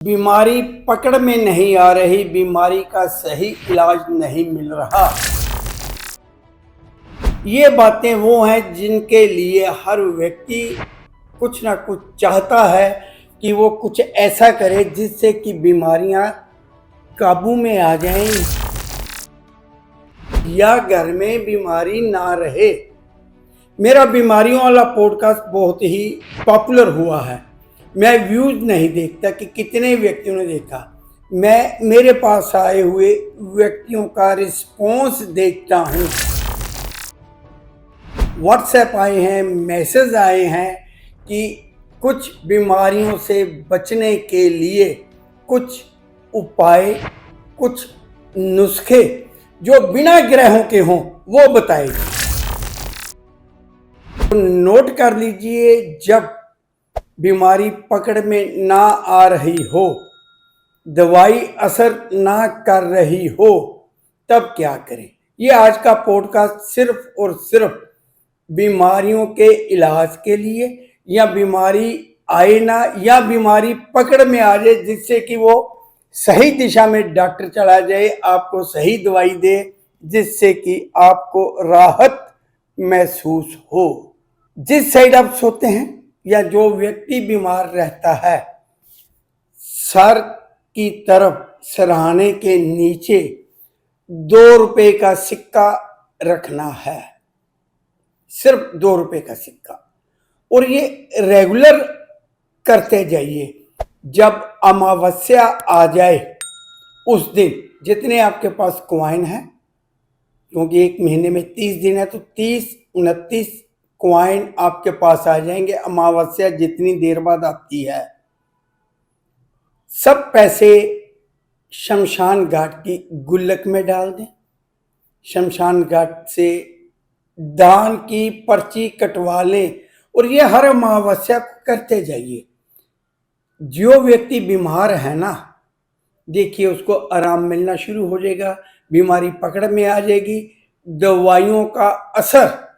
बीमारी पकड़ में नहीं आ रही, बीमारी का सही इलाज नहीं मिल रहा। ये बातें वो हैं जिनके लिए हर व्यक्ति कुछ ना कुछ चाहता है कि वो कुछ ऐसा करे जिससे कि बीमारियां काबू में आ जाएं या घर में बीमारी ना रहे। मेरा बीमारियों वाला पॉडकास्ट बहुत ही पॉपुलर हुआ है। मैं व्यूज नहीं देखता कि कितने व्यक्तियों ने देखा, मैं मेरे पास आए हुए व्यक्तियों का रिस्पॉन्स देखता हूँ। व्हाट्सएप आए हैं, मैसेज आए हैं कि कुछ बीमारियों से बचने के लिए कुछ उपाय, कुछ नुस्खे जो बिना ग्रहों के हों वो बताए। नोट कर लीजिए, जब बीमारी पकड़ में ना आ रही हो, दवाई असर ना कर रही हो, तब क्या करें। ये आज का पॉडकास्ट सिर्फ और सिर्फ बीमारियों के इलाज के लिए, या बीमारी आए ना या बीमारी पकड़ में आ जाए जिससे कि वो सही दिशा में डॉक्टर चला जाए, आपको सही दवाई दे जिससे कि आपको राहत महसूस हो। जिस साइड आप सोते हैं या जो व्यक्ति बीमार रहता है, सर की तरफ सिरहाने के नीचे 2 रुपए का सिक्का रखना है, सिर्फ 2 रुपए का सिक्का, और ये रेगुलर करते जाइए। जब अमावस्या आ जाए उस दिन जितने आपके पास कॉइन है, क्योंकि एक महीने में 30 दिन है तो 30-29 कॉइन आपके पास आ जाएंगे। अमावस्या जितनी देर बाद आती है, सब पैसे शमशान घाट की गुल्लक में डाल दें। शमशान घाट से दान की पर्ची कटवा लें और ये हर अमावस्या को करते जाइए। जो व्यक्ति बीमार है ना, देखिए उसको आराम मिलना शुरू हो जाएगा, बीमारी पकड़ में आ जाएगी, दवाइयों का असर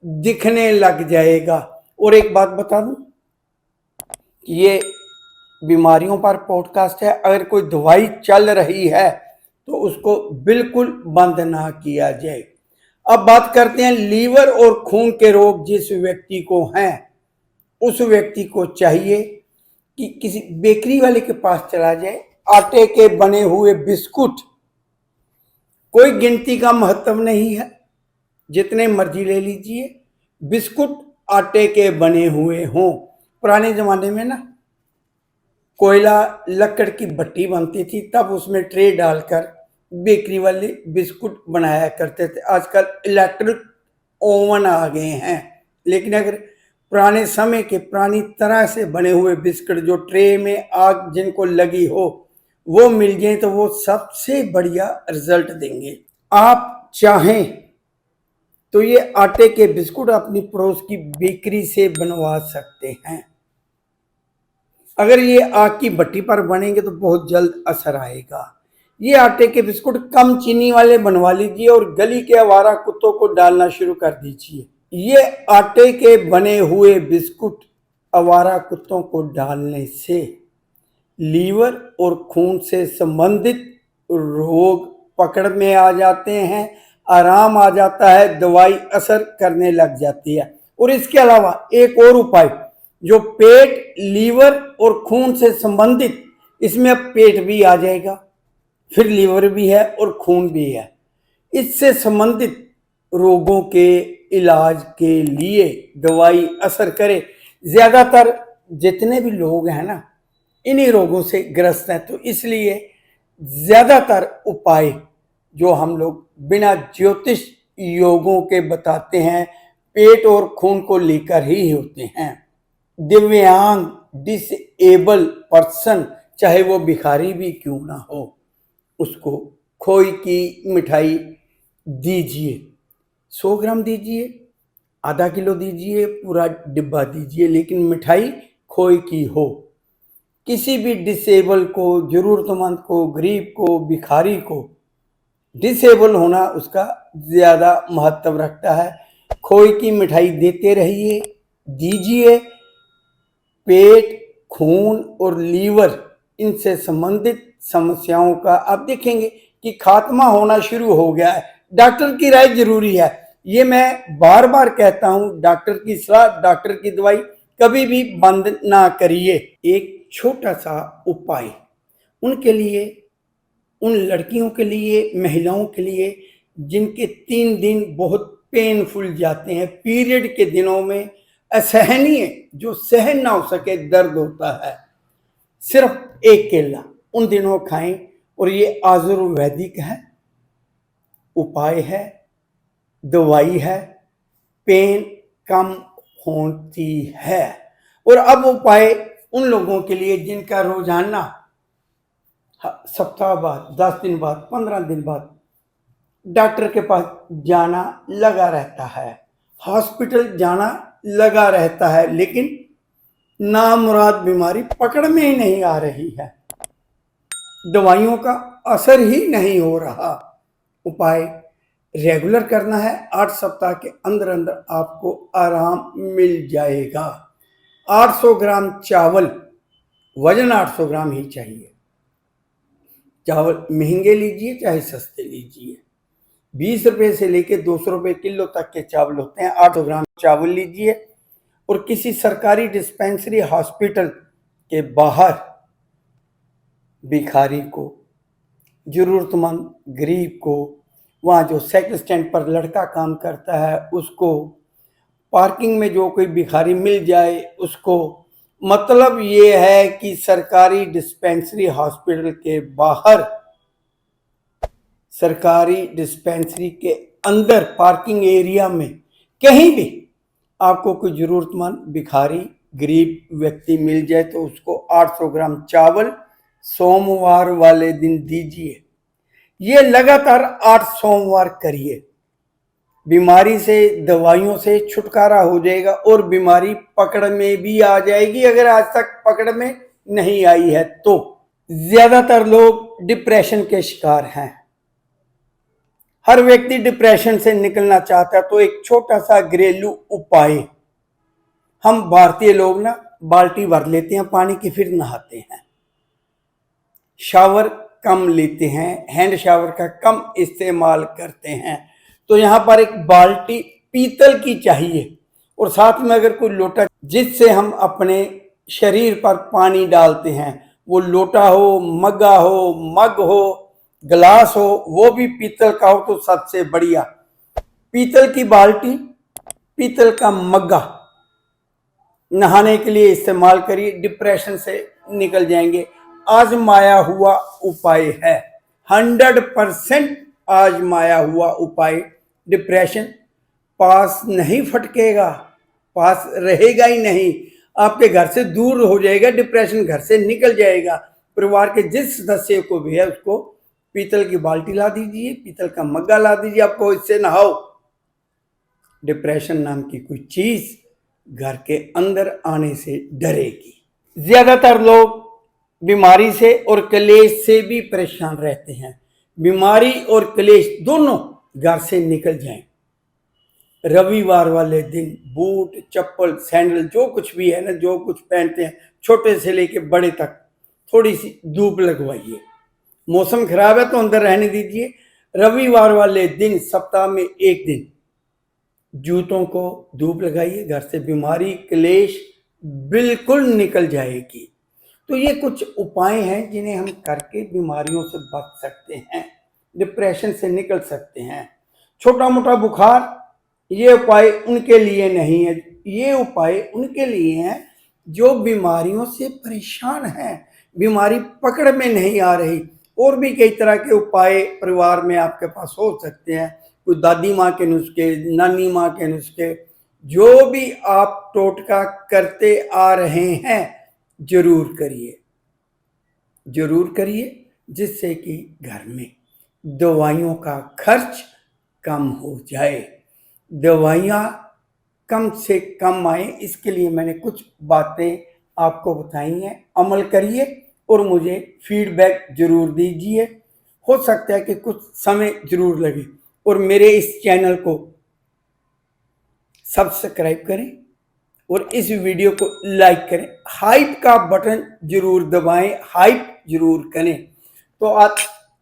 दिखने लग जाएगा। और एक बात बता दूं, ये बीमारियों पर पॉडकास्ट है, अगर कोई दवाई चल रही है तो उसको बिल्कुल बंद ना किया जाए। अब बात करते हैं लीवर और खून के रोग जिस व्यक्ति को हैं, उस व्यक्ति को चाहिए कि किसी बेकरी वाले के पास चला जाए। आटे के बने हुए बिस्कुट, कोई गिनती का महत्व नहीं है, जितने मर्जी ले लीजिए, बिस्कुट आटे के बने हुए हों। पुराने जमाने में ना कोयला लकड़ की भट्टी बनती थी, तब उसमें ट्रे डालकर बेकरी वाले बिस्कुट बनाया करते थे। आजकल इलेक्ट्रिक ओवन आ गए हैं, लेकिन अगर पुराने समय के पुरानी तरह से बने हुए बिस्कुट जो ट्रे में आग जिनको लगी हो वो मिल जाए तो वो सबसे बढ़िया रिजल्ट देंगे। आप चाहें तो ये आटे के बिस्कुट अपनी पड़ोस की बेकरी से बनवा सकते हैं। अगर ये आग की भट्टी पर बनेंगे तो बहुत जल्द असर आएगा। ये आटे के बिस्कुट कम चीनी वाले बनवा लीजिए और गली के आवारा कुत्तों को डालना शुरू कर दीजिए। ये आटे के बने हुए बिस्कुट आवारा कुत्तों को डालने से लीवर और खून से संबंधित रोग पकड़ में आ जाते हैं, आराम आ जाता है, दवाई असर करने लग जाती है। और इसके अलावा एक और उपाय जो पेट, लीवर और खून से संबंधित, इसमें अब पेट भी आ जाएगा, फिर लीवर भी है और खून भी है। इससे संबंधित रोगों के इलाज के लिए दवाई असर करे। ज्यादातर जितने भी लोग हैं ना, इन्हीं रोगों से ग्रस्त हैं, तो इसलिए ज्यादातर उपाय जो हम लोग बिना ज्योतिष योगों के बताते हैं, पेट और खून को लेकर ही होते हैं। दिव्यांग, डिसेबल पर्सन, चाहे वो भिखारी भी क्यों ना हो, उसको खोए की मिठाई दीजिए। 100 ग्राम दीजिए, आधा किलो दीजिए, पूरा डिब्बा दीजिए, लेकिन मिठाई खोए की हो। किसी भी डिसेबल को, जरूरतमंद को, गरीब को, भिखारी को, डिसेबल होना उसका ज्यादा महत्व रखता है। खोए की मिठाई देते रहिए, दीजिए। पेट, खून और लीवर इनसे संबंधित समस्याओं का आप देखेंगे कि खात्मा होना शुरू हो गया है। डॉक्टर की राय जरूरी है, ये मैं बार बार कहता हूं। डॉक्टर की सलाह, डॉक्टर की दवाई कभी भी बंद ना करिए। एक छोटा सा उपाय उनके लिए, उन लड़कियों के लिए, महिलाओं के लिए जिनके 3 दिन बहुत पेनफुल जाते हैं, पीरियड के दिनों में असहनीय, जो सहन ना हो सके दर्द होता है, सिर्फ एक केला उन दिनों खाएं। और ये आयुर्वेदिक है, उपाय है, दवाई है, पेन कम होती है। और अब उपाय उन लोगों के लिए जिनका रोजाना सप्ताह बाद, 10 दिन बाद, 15 दिन बाद डॉक्टर के पास जाना लगा रहता है, हॉस्पिटल जाना लगा रहता है, लेकिन नामुराद बीमारी पकड़ में ही नहीं आ रही है, दवाइयों का असर ही नहीं हो रहा। उपाय रेगुलर करना है, 8 सप्ताह के अंदर अंदर आपको आराम मिल जाएगा। 800 ग्राम चावल, वजन 800 ग्राम ही चाहिए। चावल महंगे लीजिए चाहे सस्ते लीजिए, 20 रुपए से लेके 200 रुपए किलो तक के चावल होते हैं। 800 ग्राम चावल लीजिए और किसी सरकारी डिस्पेंसरी हॉस्पिटल के बाहर भिखारी को, जरूरतमंद गरीब को, वहाँ जो साइकिल स्टैंड पर लड़का काम करता है उसको, पार्किंग में जो कोई भिखारी मिल जाए उसको, मतलब ये है कि सरकारी डिस्पेंसरी हॉस्पिटल के बाहर, सरकारी डिस्पेंसरी के अंदर पार्किंग एरिया में कहीं भी आपको कोई जरूरतमंद भिखारी गरीब व्यक्ति मिल जाए तो उसको 800 ग्राम चावल सोमवार वाले दिन दीजिए। ये लगातार 8 सोमवार करिए, बीमारी से, दवाइयों से छुटकारा हो जाएगा और बीमारी पकड़ में भी आ जाएगी अगर आज तक पकड़ में नहीं आई है तो। ज्यादातर लोग डिप्रेशन के शिकार हैं, हर व्यक्ति डिप्रेशन से निकलना चाहता है, तो एक छोटा सा घरेलू उपाय, हम भारतीय लोग ना बाल्टी भर लेते हैं पानी की, फिर नहाते हैं, शावर कम लेते हैं, हैंड शावर का कम इस्तेमाल करते हैं। तो यहाँ पर एक बाल्टी पीतल की चाहिए और साथ में अगर कोई लोटा जिससे हम अपने शरीर पर पानी डालते हैं, वो लोटा हो, मग्गा हो, मग हो, गिलास हो, वो भी पीतल का हो तो सबसे बढ़िया। पीतल की बाल्टी, पीतल का मग्गा नहाने के लिए इस्तेमाल करिए, डिप्रेशन से निकल जाएंगे। आजमाया हुआ उपाय है, 100% आजमाया हुआ उपाय। डिप्रेशन पास नहीं फटकेगा, पास रहेगा ही नहीं, आपके घर से दूर हो जाएगा, डिप्रेशन घर से निकल जाएगा। परिवार के जिस सदस्य को भी है उसको पीतल की बाल्टी ला दीजिए, पीतल का मग्गा ला दीजिए, आपको इससे नहाओ। डिप्रेशन नाम की कोई चीज घर के अंदर आने से डरेगी। ज्यादातर लोग बीमारी से और क्लेश से भी परेशान रहते हैं, बीमारी और क्लेश दोनों घर से निकल जाएं। रविवार वाले दिन बूट, चप्पल, सैंडल, जो कुछ भी है ना, जो कुछ पहनते हैं, छोटे से लेके बड़े तक, थोड़ी सी धूप लगवाइए। मौसम खराब है तो अंदर रहने दीजिए। रविवार वाले दिन सप्ताह में एक दिन जूतों को धूप लगाइए, घर से बीमारी क्लेश बिल्कुल निकल जाएगी। तो ये कुछ उपाय हैं जिन्हें हम करके बीमारियों से बच सकते हैं, डिप्रेशन से निकल सकते हैं। छोटा मोटा बुखार, ये उपाय उनके लिए नहीं है, ये उपाय उनके लिए हैं जो बीमारियों से परेशान हैं, बीमारी पकड़ में नहीं आ रही। और भी कई तरह के उपाय परिवार में आपके पास हो सकते हैं, कोई दादी माँ के नुस्खे, नानी माँ के नुस्खे, जो भी आप टोटका करते आ रहे हैं जरूर करिए, जरूर करिए, जिससे कि घर में दवाइयों का खर्च कम हो जाए, दवाइयाँ कम से कम आए। इसके लिए मैंने कुछ बातें आपको बताई हैं, अमल करिए और मुझे फीडबैक जरूर दीजिए। हो सकता है कि कुछ समय जरूर लगे, और मेरे इस चैनल को सब्सक्राइब करें और इस वीडियो को लाइक करें, हाइप का बटन जरूर दबाएं, हाइप जरूर करें। तो आप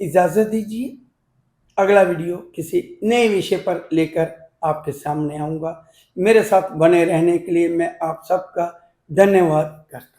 इजाजत दीजिए, अगला वीडियो किसी नए विषय पर लेकर आपके सामने आऊंगा। मेरे साथ बने रहने के लिए मैं आप सबका धन्यवाद करता हूं।